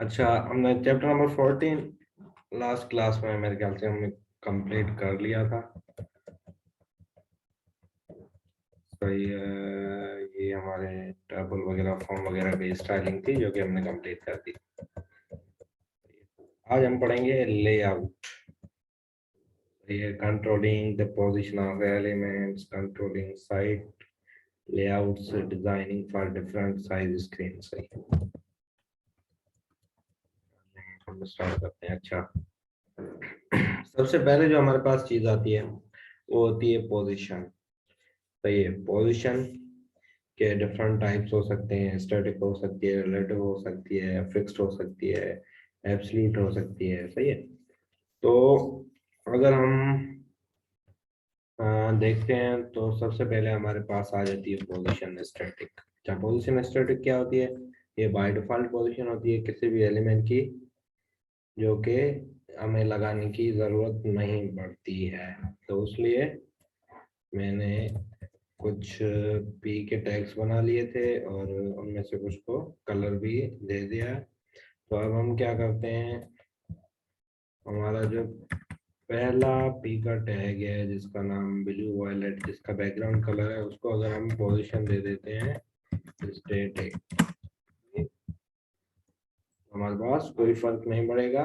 अच्छा, हमने chapter number 14 last class में मेरे ख्याल से हमने कंप्लीट कर लिया था। सही है, ये हमारे टेबल वगैरह फॉर्म वगैरह की स्टाइलिंग थी जो कि हमने कंप्लीट कर दी। आज हम पढ़ेंगे लेआउट। ये controlling the position of elements, controlling site layouts, designing for different size screen. सही है, हम स्टार्ट करते हैं। अच्छा, सबसे पहले जो हमारे पास चीज आती है वो होती है पोजीशन। तो ये पोजीशन के डिफरेंट टाइप्स हो सकते हैं। स्टैटिक हो सकती है, रिलेटिव हो सकती है, फिक्स्ड हो सकती है, एब्सोल्यूट हो सकती है। सही है। तो अगर हम देखते हैं तो सबसे पहले हमारे पास आ जाती है पोजीशन स्टैटिक। क्या पोजीशन स्टैटिक क्या होती है? ये बाय डिफॉल्ट पोजीशन होती है किसी भी एलिमेंट की, जो कि हमें लगाने की जरूरत नहीं पड़ती है। तो इसलिए मैंने कुछ पी के टैग्स बना लिए थे और उनमें से कुछ को कलर भी दे दिया है। तो अब हम क्या करते हैं, हमारा जो पहला पी का टैग है जिसका नाम ब्लू वायलेट, जिसका बैकग्राउंड कलर है, उसको अगर हम पोजीशन दे देते हैं स्टैटिक, हमारे पास कोई फर्क नहीं पड़ेगा।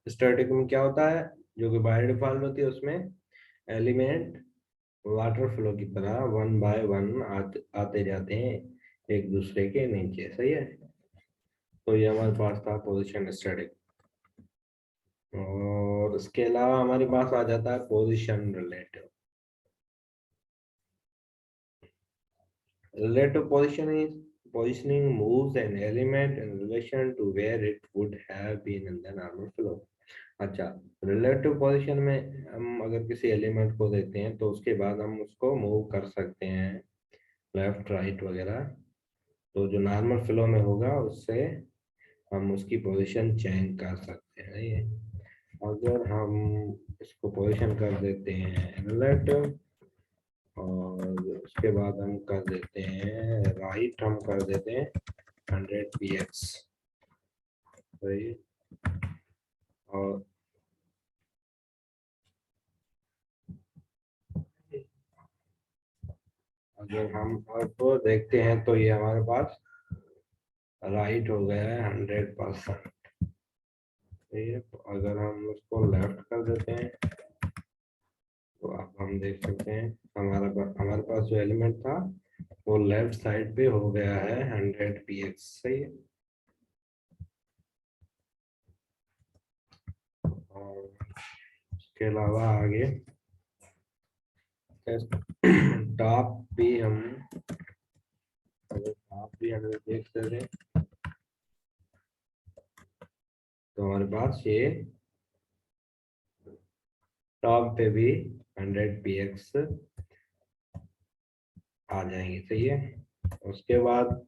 स्टैटिक में क्या होता है, जो कि बाय डिफॉल्ट होती है, उसमें एलिमेंट वाटर फ्लो की तरह वन बाय वन आते जाते हैं एक दूसरे के नीचे। सही है। तो ये हमारे पास था पोजीशन स्टैटिक। और इसके अलावा हमारे पास आ जाता है position relative. Relative position is positioning moves an element in relation to where it would have been in the normal flow. अच्छा, रिलेटिव पोजीशन में हम अगर किसी एलिमेंट को देते हैं तो उसके बाद हम उसको मूव कर सकते हैं लेफ्ट राइट वगैरह। तो जो नॉर्मल फ्लो में होगा उससे हम उसकी पोजीशन चेंज कर सकते हैं। ये अगर हम इसको पोजीशन कर देते हैं रिलेटिव और उसके बाद हम कर देते हैं राइट, हम कर देते हैं 100 px। सही। और अगर हम अब देखते हैं तो ये हमारे पास राइट हो गया है 100%। सही है। तो अगर हम उसको लेफ्ट कर देते हैं तो अब हम देख सकते हैं हमारे पास जो एलिमेंट था वो लेफ्ट साइड पे हो गया है 100 px। सही है। और उसके अलावा आगे टॉप भी हम, अगर टॉप भी हमें देखते थे तो हमारे पास ये टॉप पे भी 100 px आ जाएंगे। सही है। उसके बाद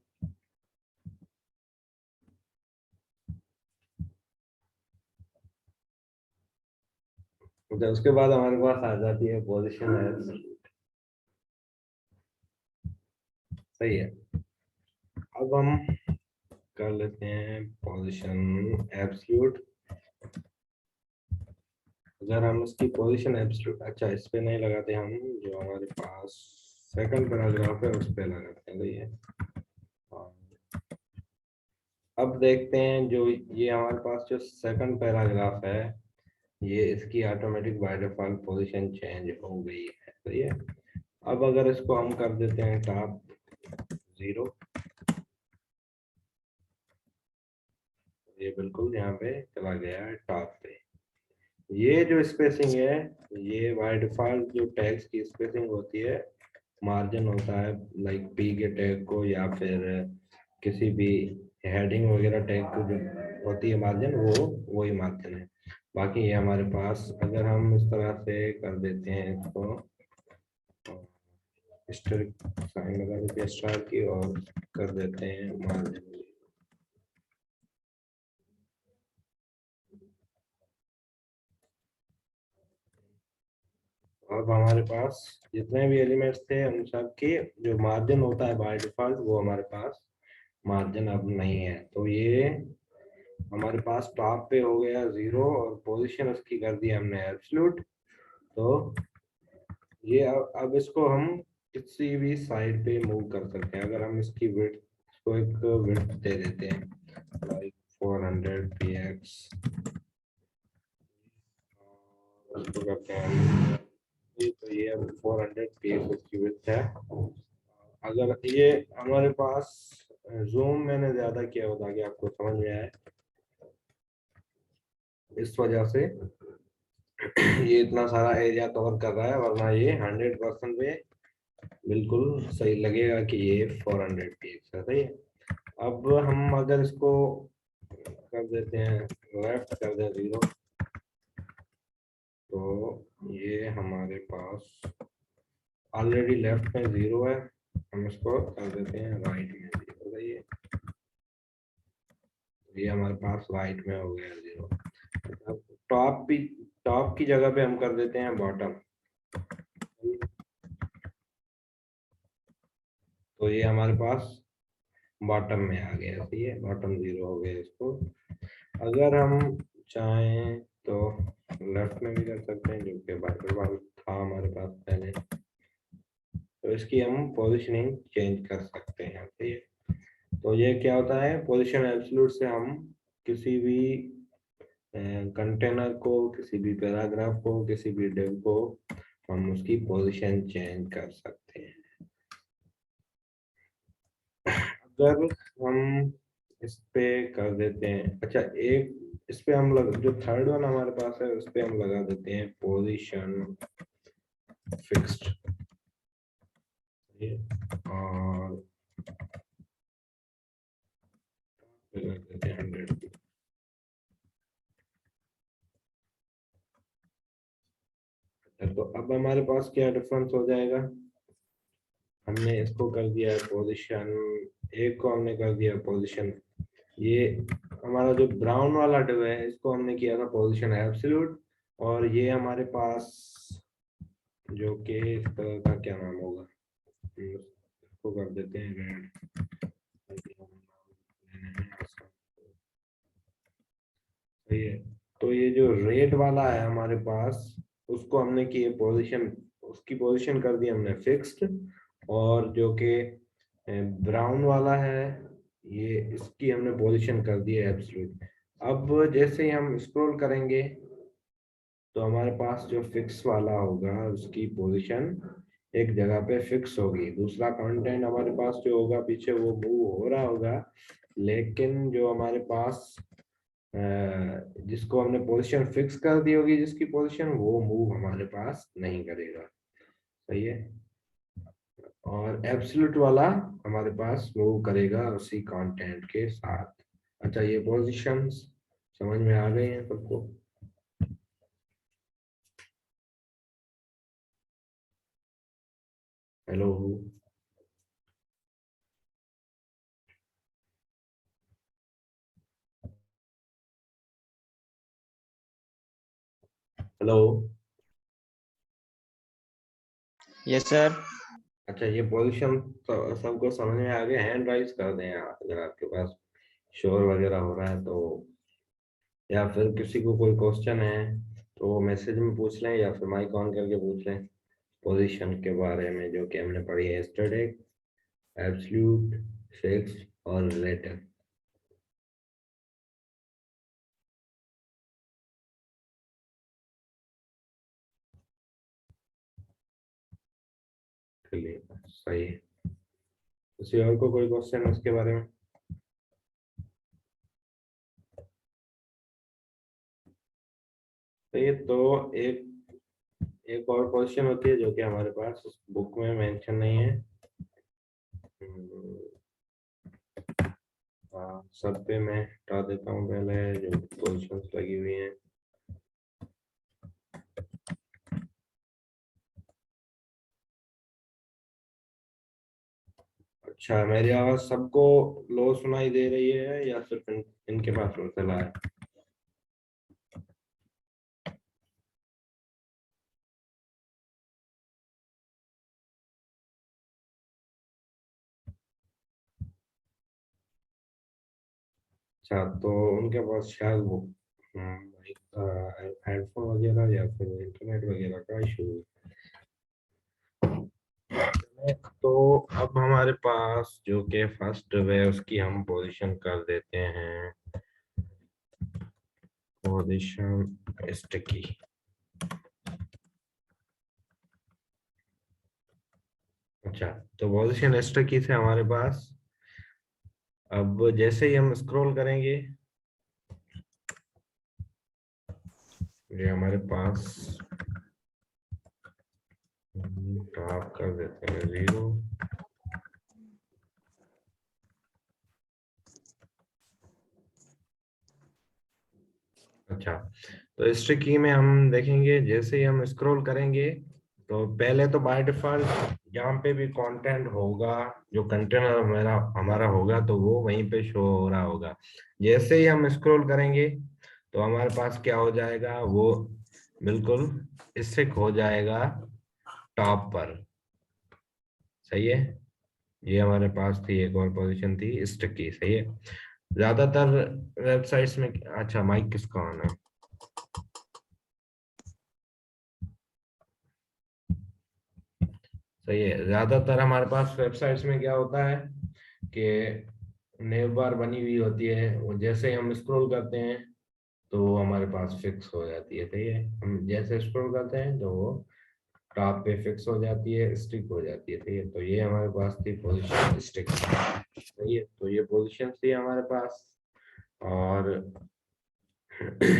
उसके बाद हमारे पास आ जाती है पोजीशन एब्सोल्यूट। सही है। अब हम कर लेते हैं पोजीशन एब्सोल्यूट। अगर हम इसकी पोजीशन एब्सोल्यूट, अच्छा इस पे नहीं लगाते, हम जो हमारे पास सेकंड पैराग्राफ है उस पे लगाते हैं। सही है। और अब देखते हैं जो ये हमारे पास जो सेकंड पैराग्राफ है, ये इसकी automatic by default position change हो गई है। सही है। अब अगर इसको हम कर देते हैं टॉप 0, ये बिल्कुल यहाँ पे चला गया है टॉप पे। ये जो स्पेसिंग है, ये बाय डिफॉल्ट जो टैग्स की स्पेसिंग होती है, मार्जिन होता है, लाइक पी के टैग को या फिर किसी भी हेडिंग वगैरह टैग को जो होती है मार्जिन, वो वही मार्जिन है। बाकी ये हमारे पास अगर हम इस तरह से कर देते हैं इसको स्टार साइन लगा देते हैं स्टार की और कर देते हैं मार्जिन। अब हमारे पास जितने भी एलिमेंट्स थे उन सब की जो मार्जिन होता है बाय डिफॉल्ट वो हमारे पास मार्जिन अब नहीं है, तो ये हमारे पास टॉप पे हो गया 0 और पोजीशन उसकी कर दी हमने एब्सोल्यूट। तो ये अब इसको हम किसी भी साइड पे मूव कर सकते हैं। अगर हम इसकी विड्थ को एक विड्थ दे देते हैं लाइक 400 px, उसको करते हैं तो ये अब 400 px इसकी विड्थ है। अगर ये हमारे पास जूम मैंने ज्यादा किया हो ताकि आपको समझ में आए, इस वजह से ये इतना सारा एरिया कवर कर रहा है, वरना ये 100% पे बिल्कुल सही लगेगा कि ये 400 px है। सही है। अब हम अगर इसको कर देते हैं लेफ्ट कर दें 0, तो ये हमारे पास ऑलरेडी लेफ्ट में 0 है, हम इसको कर देते हैं राइट में 0। सही है, ये हमारे पास राइट में हो गया 0। अब टॉप की जगह पे हम कर देते हैं बॉटम, तो ये हमारे पास बॉटम में आ गया। सही है, बॉटम 0 हो गया इसको। अगर हम चाहें तो लेफ्ट में भी कर सकते हैं, जो कि बार था हमारे पास पहले, तो इसकी हम पोजीशनिंग चेंज कर सकते हैं। सही है, तो ये क्या होता है, पोजीशन एब्सोल्यूट से हम किसी भी कंटेनर को, किसी भी पैराग्राफ को, किसी भी डिव को हम उसकी पोजीशन चेंज कर सकते हैं। अगर हम इस पे कर देते हैं, अच्छा एक इस पे हम जो थर्ड वन हमारे पास है उस पे हम लगा देते हैं पोजीशन फिक्स्ड, और लगा देते हैं 100। तो अब हमारे पास क्या डिफरेंस हो जाएगा, हमने इसको कर दिया है पोजीशन, एक को हमने कर दिया पोजीशन, ये हमारा जो ब्राउन वाला डिव है इसको हमने किया था पोजीशन एब्सोल्यूट, और ये हमारे पास जो कि इस तरह का क्या नाम होगा, इसको कर देते हैं रेड। सही है, तो ये जो रेड वाला है हमारे पास, उसको हमने की पोजीशन, उसकी पोजीशन कर दी हमने फिक्स्ड, और जो कि ब्राउन वाला है ये इसकी हमने पोजीशन कर दी है एब्सोल्यूट। अब जैसे ही हम स्क्रॉल करेंगे तो हमारे पास जो फिक्स वाला होगा उसकी पोजीशन एक जगह पे फिक्स होगी, दूसरा कंटेंट हमारे पास जो होगा पीछे वो मूव हो रहा होगा, लेकिन जो हमारे पास जिसको हमने पोजीशन फिक्स कर दी होगी जिसकी पोजीशन, वो मूव हमारे पास नहीं करेगा। सही है, और एब्सोल्यूट वाला हमारे पास मूव करेगा उसी कंटेंट के साथ। अच्छा, ये पोजीशंस समझ में आ गई हैं सबको? Hello hello. Yes sir. अच्छा, ये पोजीशन तो सबको समझ में आ गया, हैंड राइज कर दें आप अगर आपके पास शोर वगैरह हो रहा है तो, या फिर किसी को कोई क्वेश्चन है तो मैसेज में पूछ लें या फिर माइक ऑन करके पूछ लें पोजीशन के बारे में जो कि हमने पढ़ी है यस्टरडे, एब्सोल्यूट, फिक्स्ड और रिलेटिव। चलिए, सही है। किसी और को कोई क्वेश्चन है उसके बारे में? सही है, तो एक एक और क्वेश्चन होती है जो कि हमारे पास बुक में मेंशन नहीं है। सब पे मैं हटा देता हूँ पहले जो पोजीशंस लगी हुई हैं। अच्छा, मेरी आवाज सबको लो सुनाई दे रही है या सिर्फ इनके पास मसला है? अच्छा, तो उनके पास शायद वो हेडफोन वगैरह या फिर इंटरनेट वगैरह का इशू है। तो अब हमारे पास जो कि फर्स्ट है उसकी हम पोजीशन कर देते हैं पोजीशन स्टिकी। अच्छा, तो पोजीशन स्टिकी से हमारे पास अब जैसे ही हम स्क्रॉल करेंगे ये हमारे पास टॉप कर देते हैं 0। अच्छा, तो स्टिकी में हम देखेंगे जैसे ही हम स्क्रॉल करेंगे तो पहले तो बाय डिफॉल्ट जहाँ पे भी कंटेंट होगा, जो कंटेनर हमारा हमारा होगा तो वो वहीं पे शो हो रहा होगा। जैसे ही हम स्क्रॉल करेंगे तो हमारे पास क्या हो जाएगा, वो बिल्कुल स्टिक हो जाएगा टॉप पर। सही है, ये हमारे पास थी एक और पोजीशन थी स्टिकी। सही है, ज्यादातर वेबसाइट्स में। अच्छा, माइक किसका ऑन है? सही है, ज्यादातर हमारे पास वेबसाइट्स में क्या होता है कि नेव बार बनी हुई होती है, वो जैसे ही हम स्क्रॉल करते हैं तो वो हमारे पास फिक्स हो जाती है। सही है, हम जैसे स्क्रॉल करते हैं तो वो टॉप पे फिक्स हो जाती है, स्टिक हो जाती है। सही है, तो ये हमारे पास थी पोजीशन स्टिक। सही है, तो ये पोजीशन थी हमारे पास। और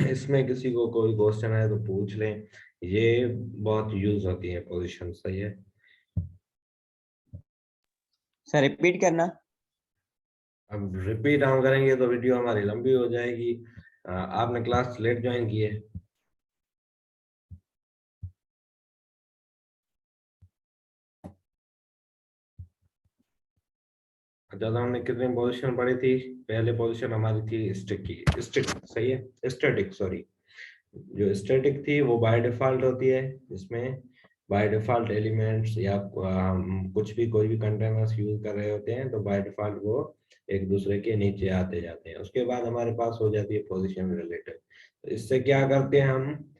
इसमें किसी को कोई क्वेश्चन है तो पूछ लें, ये बहुत यूज होती है पोजीशन। सही है, सर रिपीट करना। अब रिपीट हम करेंगे तो वीडियो हमारी लंबी हो जाएगी। आपने क्लास लेट ज्वाइन की है। अच्छा, तो हमने कितनी पोजीशन पढ़ी थी? पहले पोजीशन हमारी थी स्टिक की, स्टिक। सही है, स्टैटिक सॉरी। जो स्टैटिक थी वो बाय डिफॉल्ट होती है, जिसमें बाय डिफॉल्ट एलिमेंट्स या हम कुछ भी कोई भी कंटेनर्स यूज कर रहे होते हैं तो बाय डिफॉल्ट वो एक दूसरे के नीचे आते जाते हैं। उसके बाद हमारे पास हो जाती है पोजीशन रिलेटेड। तो इससे क्या करते हैं हम,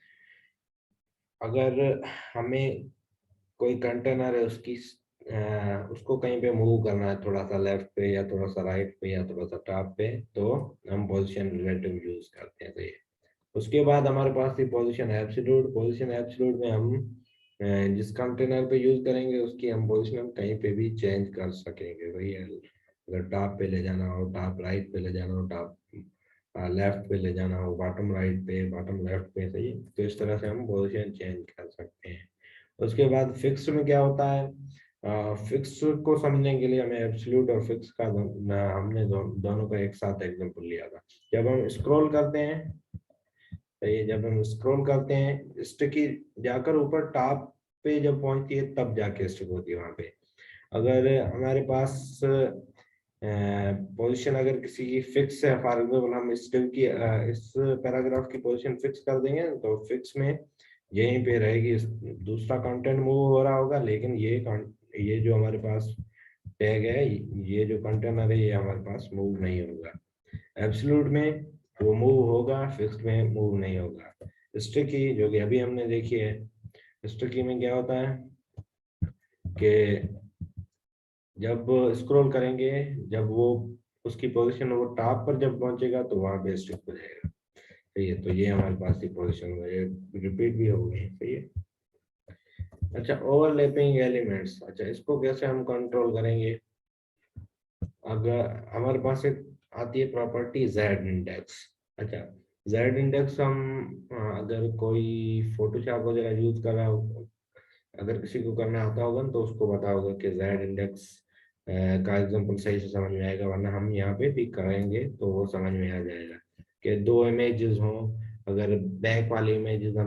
अगर हमें कोई कंटेनर है उसकी उसको कहीं पे मूव करना है, थोड़ा सा लेफ्ट पे या थोड़ा सा राइट पे या थोड़ा सा टॉप पे, तो हम पोजीशन रिलेटिव यूज करते हैं। तो ये उसके बाद हमारे पास थी पोजीशन एब्सोल्यूट। पोजीशन एब्सोल्यूट में हम जिस कंटेनर पे यूज करेंगे उसकी हम पोजीशन कहीं पे भी चेंज कर सकेंगे। वही है, अगर टॉप पे ले जाना हो टॉप राइट पे ले जाना हो, टॉप लेफ्ट पे ले जाना हो बॉटम राइट पे बॉटम लेफ्ट पे। सही है, तो इस तरह से हम पोजीशन चेंज कर सकते हैं। उसके बाद फिक्स में क्या होता है, फिक्स को समझने के लिए हमें एब्सोल्यूट और फिक्स का हमने दोनों का एक साथ एग्जांपल लिया था। जब हम स्क्रॉल करते हैं, तो ये जब हम स्क्रॉल करते हैं स्टिकी जाकर ऊपर टॉप पे जब पहुंचती है तब जाके स्टिक होती है वहां पे। अगर हमारे पास पोजीशन अगर किसी की फिक्स है, फॉर एग्जाम्पल हम स्टिक की इस पैराग्राफ की पोजीशन फिक्स कर देंगे तो फिक्स में यहीं पे रहेगी। दूसरा कंटेंट मूव हो रहा होगा लेकिन ये जो हमारे पास टैग है, ये जो कंटेनर है ये हमारे पास मूव नहीं होगा। एब्सोल्यूट में वो मूव होगा, फिक्स्ड में मूव नहीं होगा। स्टिकी जो कि अभी हमने देखी है, स्टिकी में क्या होता है कि जब स्क्रॉल करेंगे, जब वो उसकी पोजीशन वो टॉप पर जब पहुंचेगा तो वहां पे स्टिक हो जाएगा। सही है, तो ये हमारे पास की पोजीशन रिपीट भी हो गई। सही है। अच्छा, ओवरलैपिंग एलिमेंट्स, अच्छा इसको कैसे हम कंट्रोल करेंगे? अगर हमारे पास एक आती है प्रॉपर्टी जेड इंडेक्स। अच्छा, जेड इंडेक्स हम अगर कोई फोटोशॉप वगैरह यूज कर रहा हो, अगर किसी को करना आता होगा ना, तो उसको पता होगा कि जेड इंडेक्स का एग्जांपल सही से समझ में आएगा, वरना हम यहाँ पे भी करेंगे तो वो समझ में आ जाएगा कि दो इमेजेस हों। अगर बैक वाली इमेज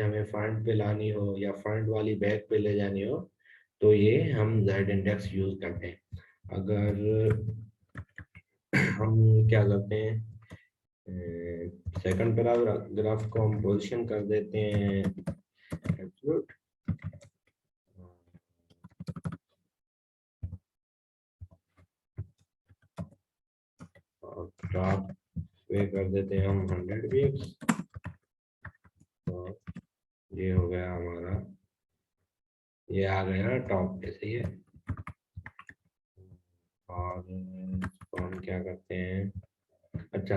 हमें फ्रंट पे लानी हो या फ्रंट वाली बैक पे ले जानी हो तो ये हम जेड इंडेक्स यूज करते हैं। अगर हम क्या करते हैं, सेकंड पैराग्राफ को हम पोजीशन कर देते हैं एब्सोल्यूट और टॉप पे कर देते हैं हम 100 पिप्स। तो ये हो गया हमारा, ये आ गया टॉप पे, सही है। और इसको हम क्या करते हैं, अच्छा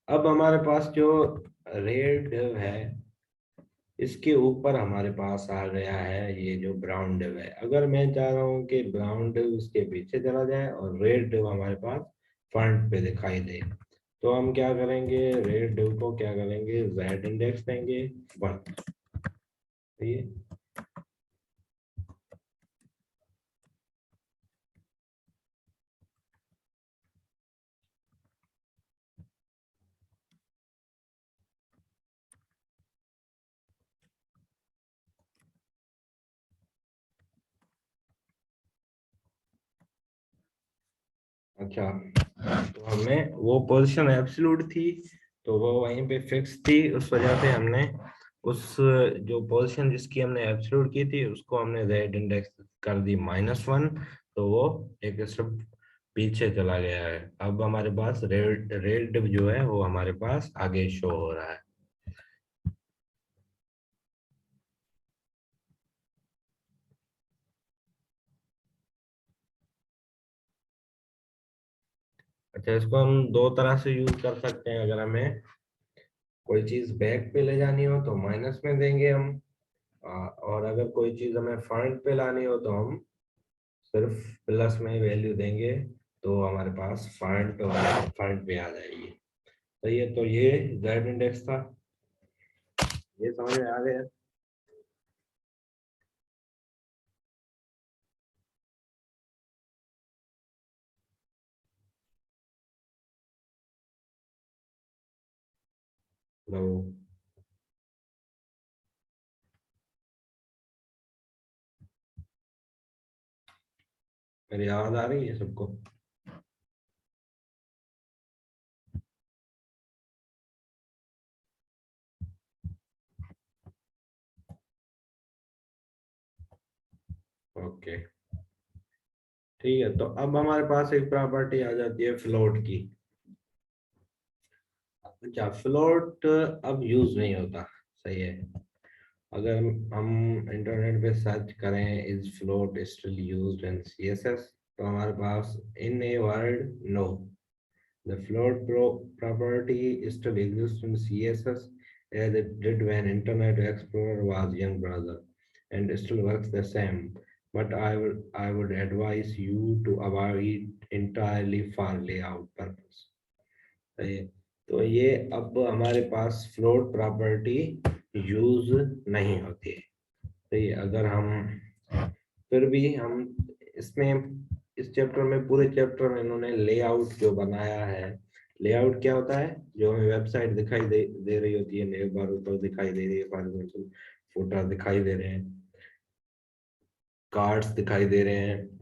अब हमारे पास जो रेड है इसके ऊपर हमारे पास आ गया है ये जो ब्राउन डिव है। अगर मैं चाह रहा हूँ कि ब्राउन डिव इसके पीछे चला जाए और रेड डिव हमारे पास फ्रंट पे दिखाई दे, तो हम क्या करेंगे, रेड डिव को क्या करेंगे, जेड इंडेक्स देंगे 1, ठीक है। अच्छा तो हमें वो पोजीशन एब्सोल्यूट थी, तो वो वहीं पे फिक्स थी, उस वजह से हमने उस जो पोजीशन जिसकी हमने एब्सोल्यूट की थी उसको हमने जेड इंडेक्स कर दी -1, तो वो एक स्टेप पीछे चला गया है। अब हमारे पास रेड रेड जो है वो हमारे पास आगे शो हो रहा है। अच्छा इसको हम दो तरह से यूज कर सकते हैं। अगर हमें कोई चीज बैक पे ले जानी हो तो माइनस में देंगे हम, और अगर कोई चीज हमें फ्रंट पे लानी हो तो हम सिर्फ प्लस में वैल्यू देंगे, तो हमारे पास फ्रंट और फ्रंट पे आ जाएगी। तो ये जेड इंडेक्स था, ये समझ में आ गया। तो मेरी आवाज आ रही है सबको? ओके ठीक है, तो अब हमारे पास एक प्रॉपर्टी आ जाती है फ्लोट की। अच्छा फ्लोट अब यूज नहीं होता, सही है। अगर हम इंटरनेट पे सर्च करें is float still used in CSS, तो हमारे पास in a word no, the float property still exists in CSS as it did when Internet Explorer was young brother, and still works the same. But I would advise you to avoid entirely for layout purpose. सही है। तो ये अब हमारे पास float property use नहीं होती है। तो ये अगर हम फिर भी हम इसमें इस चैप्टर में, पूरे चैप्टर में इन्होंने लेआउट जो बनाया है, लेआउट क्या होता है, जो हमें वेबसाइट दिखाई दे रही होती है, एक बार ऊपर दिखाई दे रही है, फॉर एग्जाम्पल फोटो दिखाई दे रहे हैं, कार्ड्स दिखाई दे रहे हैं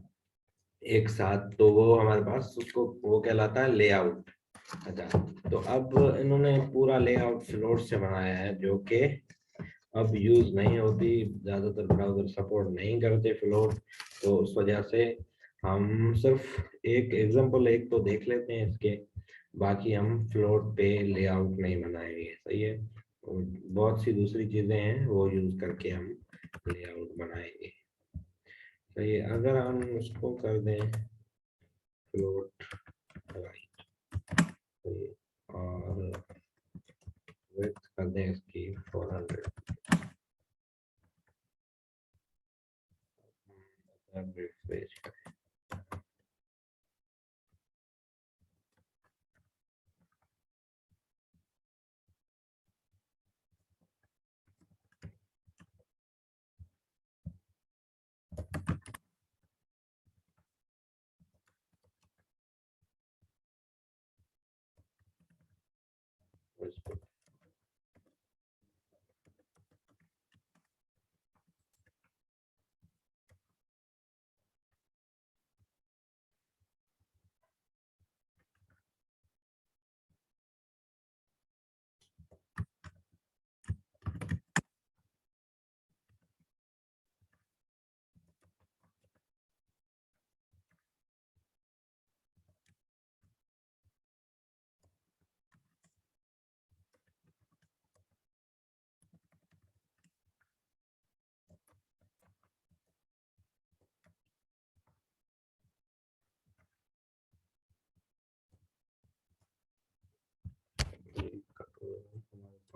एक साथ, तो वो हमारे पास उसको वो कहलाता है लेआउट। अच्छा तो अब इन्होंने पूरा लेआउट फ्लोट से बनाया है जो कि अब यूज नहीं होती, ज्यादातर ब्राउजर सपोर्ट नहीं करते फ्लोट, तो उस वजह से हम सिर्फ एक एग्जांपल एक तो देख लेते हैं इसके, बाकी हम फ्लोट पे लेआउट नहीं बनाएंगे, सही है। और बहुत सी दूसरी चीजें हैं वो यूज करके हम लेआउट बनाएंगे, सही है। अगर हम उसको कर दें फ्लोट राइट, और विड्थ कर दें इसकी 400, रिफ्रेश करें।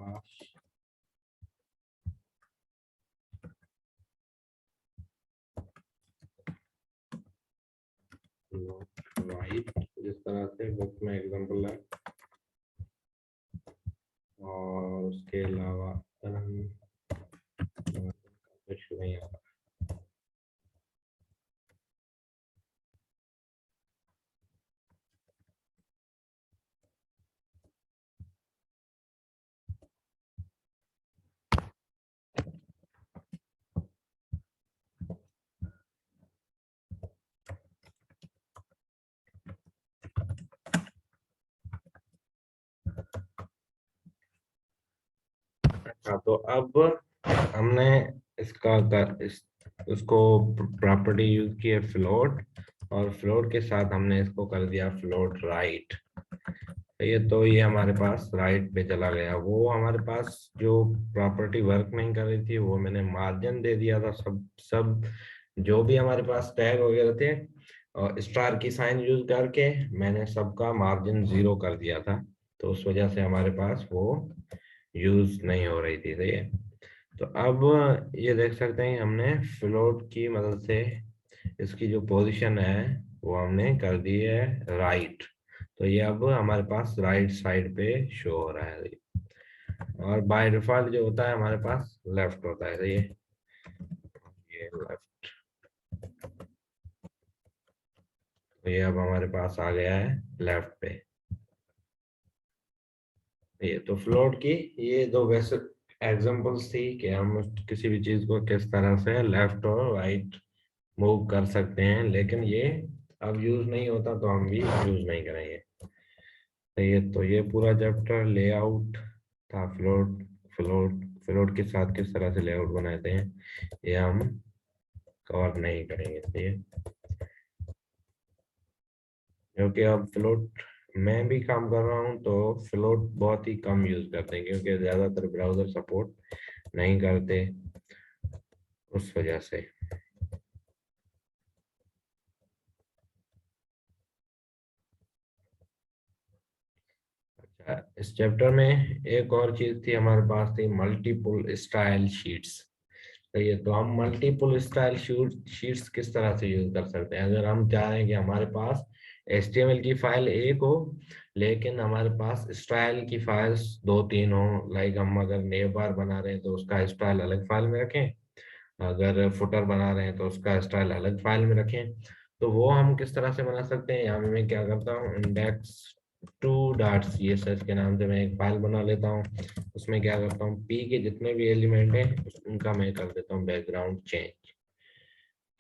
पास राइट, जिस तरह से बुक में एग्जांपल है, और उसके अलावा कुछ नहीं आता। हाँ, तो अब हमने उसको प्रॉपर्टी यूज की है फ्लोट, और फ्लोट के साथ हमने इसको कर दिया फ्लोट राइट। तो ये हमारे पास राइट पे चला गया। वो हमारे पास जो प्रॉपर्टी वर्क नहीं कर रही थी, वो मैंने मार्जिन दे दिया था। सब सब जो भी हमारे पास टैग वगैरह थे, और स्टार की साइन यूज करके मैंने सबका मार्जिन 0 कर दिया था, तो उस वजह से हमारे पास वो यूज नहीं हो रही थी। सही है। तो अब ये देख सकते हैं हमने फ्लोट की मदद से इसकी जो पोजीशन है वो हमने कर दी है राइट। तो ये अब हमारे पास राइट साइड पे शो हो रहा है, और बाय डिफॉल्ट जो होता है हमारे पास लेफ्ट होता है। ये लेफ्ट। तो ये अब हमारे पास आ गया है लेफ्ट पे। ये तो फ्लोट की ये दो वैसे एग्जांपल्स थी कि हम किसी भी चीज को किस तरह से लेफ्ट और राइट मूव कर सकते हैं, लेकिन ये अब यूज नहीं होता तो हम भी यूज नहीं करेंगे। तो ये पूरा चैप्टर लेआउट था। फ्लोट फ्लोट फ्लोट के साथ किस तरह से लेआउट बनाते हैं ये हम कवर नहीं करेंगे। सही है, क्योंकि अब फ्लोट मैं भी काम कर रहा हूँ तो फ्लोट बहुत ही कम यूज करते हैं, क्योंकि ज्यादातर ब्राउजर सपोर्ट नहीं करते, उस वजह से। अच्छा, इस चैप्टर में एक और चीज थी हमारे पास, थी मल्टीपल स्टाइल शीट्स। तो ये तो हम मल्टीपल स्टाइल शीट्स किस तरह से यूज कर सकते हैं। अगर हम चाह रहे हैं कि हमारे पास HTML की फाइल एक हो, लेकिन हमारे पास स्टाइल की फाइल्स 2-3 हो, लाइक हम अगर नेव बार बना रहे हैं तो उसका स्टाइल अलग फाइल में रखें, अगर फुटर बना रहे हैं तो उसका स्टाइल अलग फाइल में रखें। तो वो हम किस तरह से बना सकते हैं, यहाँ पे मैं क्या करता हूँ, index2.css के नाम से मैं एक फाइल बना लेता हूँ। उसमें क्या करता हूँ, p के जितने भी एलिमेंट हैं उनका मैं कर देता हूँ बैकग्राउंड चेंज।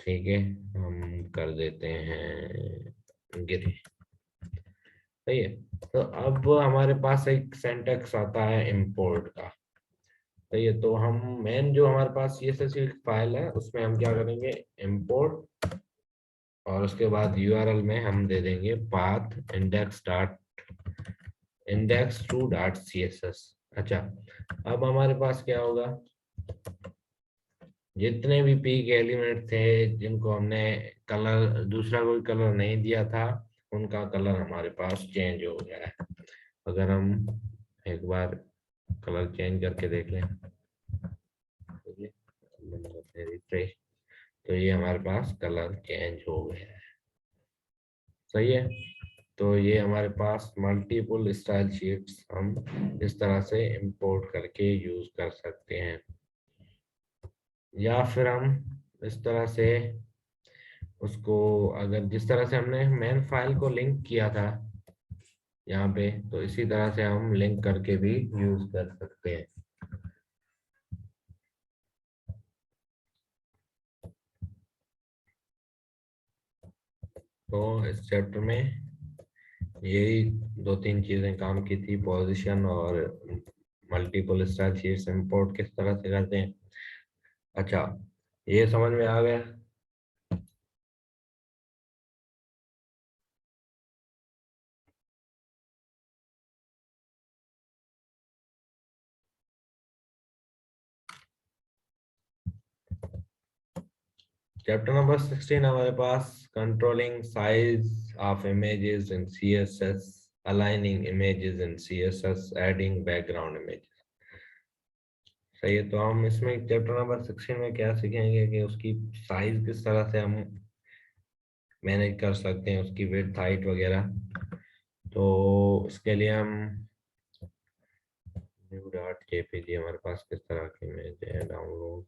ठीक है, हम कर देते हैं ग्रे। सही है। तो अब हमारे पास एक सिंटैक्स आता है इंपोर्ट का। सही है, तो हम मेन जो हमारे पास CSS की फाइल है उसमें हम क्या करेंगे, इंपोर्ट, और उसके बाद URL में हम दे देंगे पाथ index2.css। अच्छा, अब हमारे पास क्या होगा, जितने भी पी के एलिमेंट थे जिनको हमने कलर दूसरा कोई कलर नहीं दिया था, उनका कलर हमारे पास चेंज हो गया है। अगर हम एक बार कलर चेंज करके देख लें, रिफ्रेश, तो ये हमारे पास कलर चेंज हो गया है। सही है। तो ये हमारे पास मल्टीपल स्टाइल शीट्स हम इस तरह से इंपोर्ट करके यूज कर सकते हैं, या फिर हम इस तरह से उसको, अगर जिस तरह से हमने मेन फाइल को लिंक किया था यहाँ पे, तो इसी तरह से हम लिंक करके भी यूज कर सकते हैं। तो इस चैप्टर में यही 2-3 चीजें काम की थी, पोजीशन और मल्टीपल स्टाइल शीट्स इंपोर्ट किस तरह से करते हैं। अच्छा, ये समझ में आ गया। चैप्टर नंबर 16 हमारे पास controlling size of images in CSS, aligning images in CSS, adding background images। सही है। तो हम इसमें चैप्टर नंबर 16 में क्या सीखेंगे कि उसकी साइज किस तरह से हम मैनेज कर सकते हैं, उसकी विड्थ हाइट वगैरह। तो इसके लिए हम न्यू डॉट जेपीजी हमारे पास किस तरह की इमेज है, डाउनलोड।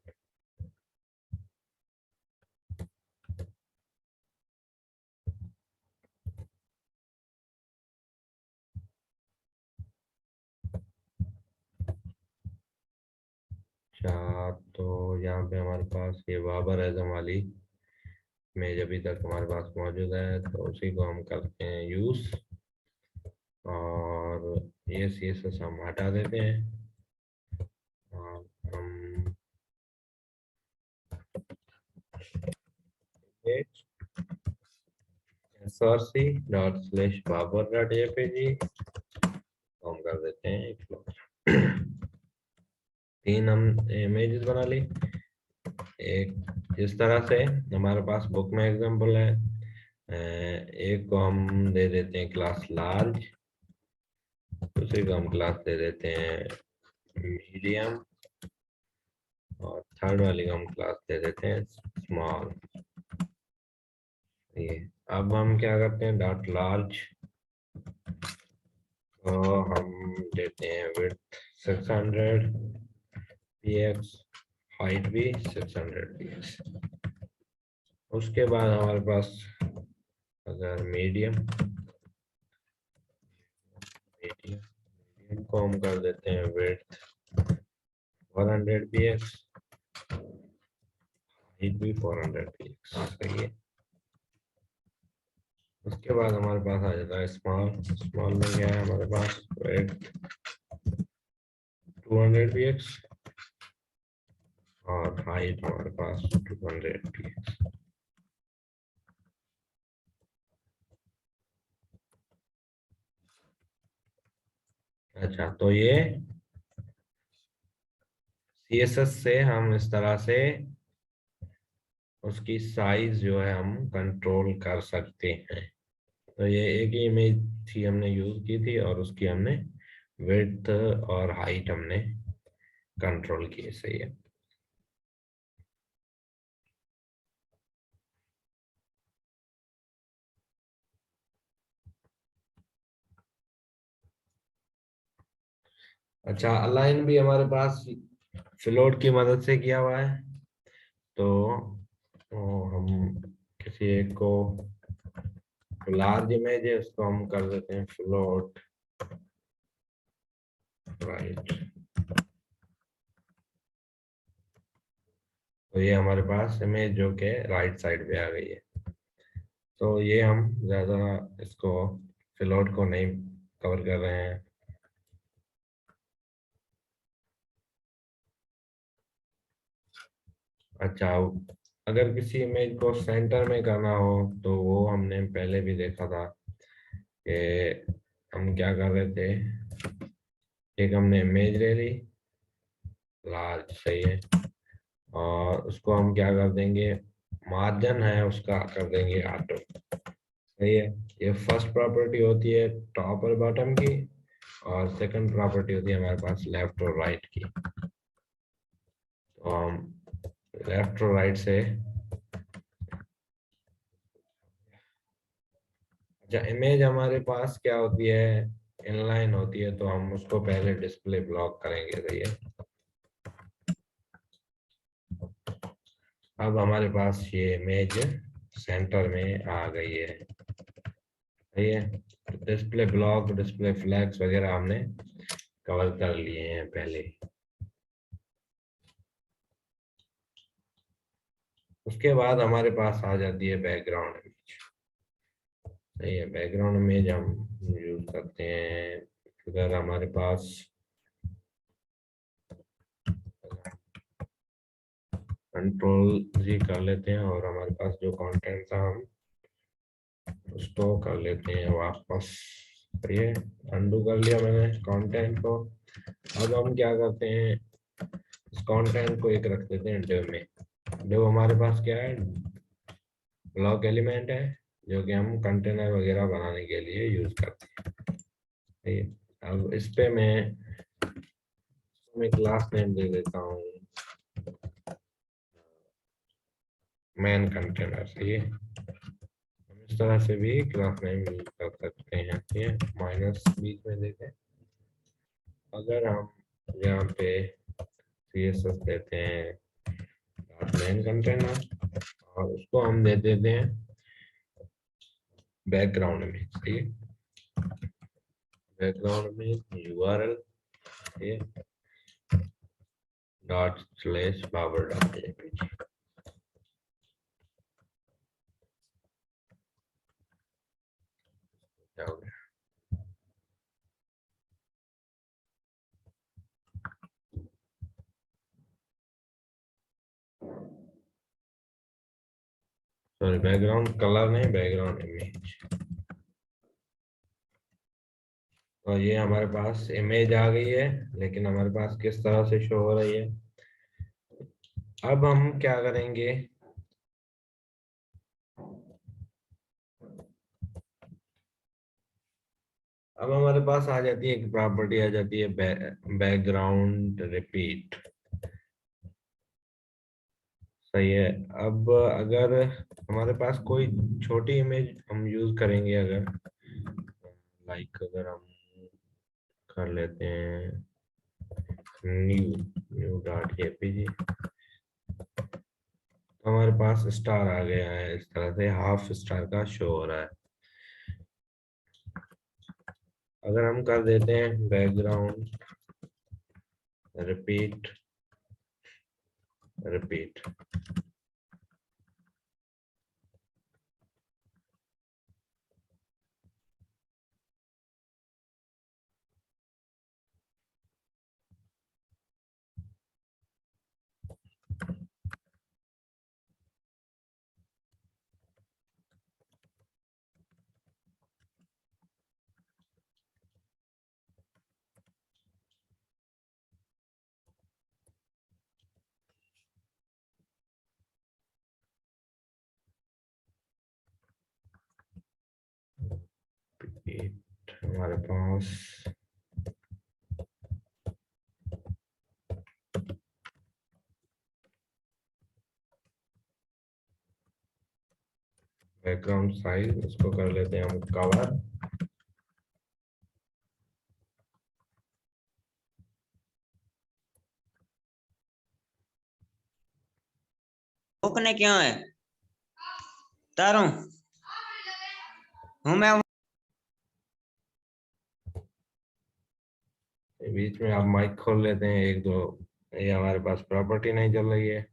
अच्छा, तो यहाँ पे हमारे पास ये बाबर आजम वाली इमेज अभी तक हमारे पास मौजूद है, तो उसी को हम करते हैं यूज। और ये CSS हम हटा देते हैं और हम src.babar.jpg हम कर देते हैं क्लोज। 3 हम इमेजेस बना ली। एक इस तरह से हमारे पास बुक में एग्जांपल है। एक को हम दे देते हैं क्लास लार्ज, दूसरे को हम क्लास दे देते हैं मीडियम, और थर्ड वाली को हम क्लास दे देते हैं स्मॉल। ये अब हम क्या करते हैं, डॉट लार्ज तो हम देते हैं विड्थ 600 px, हाइट भी 600 px। उसके बाद हमारे पास अगर मीडियम मीडियम को हम कर देते हैं विड्थ 400 px, हाइट भी 400 px। सही है। उसके बाद हमारे पास आ जाता है स्मॉल। स्मॉल में क्या है हमारे पास, विड्थ 200 px और हाइट हमारे पास 200 px। अच्छा, तो ये CSS से हम इस तरह से उसकी साइज जो है हम कंट्रोल कर सकते हैं। तो ये एक ही इमेज थी, हमने यूज की थी और उसकी हमने विड्थ और हाइट हमने कंट्रोल की। सही है। अच्छा, अलाइन भी हमारे पास फ्लोट की मदद से किया हुआ है। तो हम किसी एक को लार्ज इमेज है उसको हम कर देते हैं फ्लोट राइट। तो ये हमारे पास इमेज जो के राइट साइड पे आ गई है। तो ये हम ज्यादा इसको फ्लोट को नहीं कवर कर रहे हैं। अच्छा, अगर किसी इमेज को सेंटर में करना हो तो वो हमने पहले भी देखा था कि हम क्या कर रहे थे। एक हमने इमेज ले ली लार्ज, सही है, और उसको हम क्या कर देंगे, मार्जिन है उसका कर देंगे ऑटो। सही है। ये फर्स्ट प्रॉपर्टी होती है टॉप और बॉटम की, और सेकंड प्रॉपर्टी होती है हमारे पास लेफ्ट और राइट की। तो हम लेफ्ट और राइट से, अच्छा इमेज हमारे पास क्या होती है, इनलाइन होती है, तो हम उसको पहले डिस्प्ले ब्लॉक करेंगे। सही है। अब हमारे पास ये इमेज सेंटर में आ गई है। सही है। डिस्प्ले ब्लॉक, डिस्प्ले फ्लैग्स वगैरह हमने कवर कर लिए हैं पहले। उसके बाद हमारे पास आ जाती है बैकग्राउंड इमेज। सही है। बैकग्राउंड इमेज हम यूज करते हैं अगर हमारे पास कंट्रोल जी कर लेते हैं और हमारे पास जो कंटेंट था हम उसको कर लेते हैं वापस। सही है। अंडू कर लिया मैंने कंटेंट को। अब हम क्या करते हैं, इस कंटेंट को एक रख देते हैं डिव में। डिव हमारे पास क्या है, ब्लॉक एलिमेंट है जो कि हम कंटेनर वगैरह बनाने के लिए यूज करते हैं। सही है। अब इस पे मैं मैं क्लास नेम दे देता हूँ मेन कंटेनर। सही है, हम इस तरह से भी क्लास नेम यूज कर सकते हैं। ठीक है, माइनस बीच में देते हैं। अगर हम यहाँ पे CSS देते हैं मेन कंटेनर और उसको हम दे देते हैं बैकग्राउंड में। ठीक है, बैकग्राउंड में URL ./power.jpg। क्या हो गया? सॉरी, बैकग्राउंड कलर नहीं, बैकग्राउंड इमेज। तो ये हमारे पास इमेज आ गई है, लेकिन हमारे पास किस तरह से शो हो रही है। अब हम क्या करेंगे, अब हमारे पास आ जाती है एक प्रॉपर्टी, आ जाती है बैकग्राउंड रिपीट। सही है। अब अगर हमारे पास कोई छोटी इमेज हम यूज करेंगे, अगर लाइक अगर हम कर लेते हैं new.jpg, तो हमारे पास स्टार आ गया है। इस तरह से हाफ स्टार का शो हो रहा है। अगर हम कर देते हैं बैकग्राउंड रिपीट रिपीट, हमारे पास बैकग्राउंड साइज, इसको कर लेते हैं हम कवर। रुकने क्यों है? तारू हूँ मैं। बीच में आप माइक खोल लेते हैं एक दो, ये हमारे पास प्रॉपर्टी नहीं चल रही है।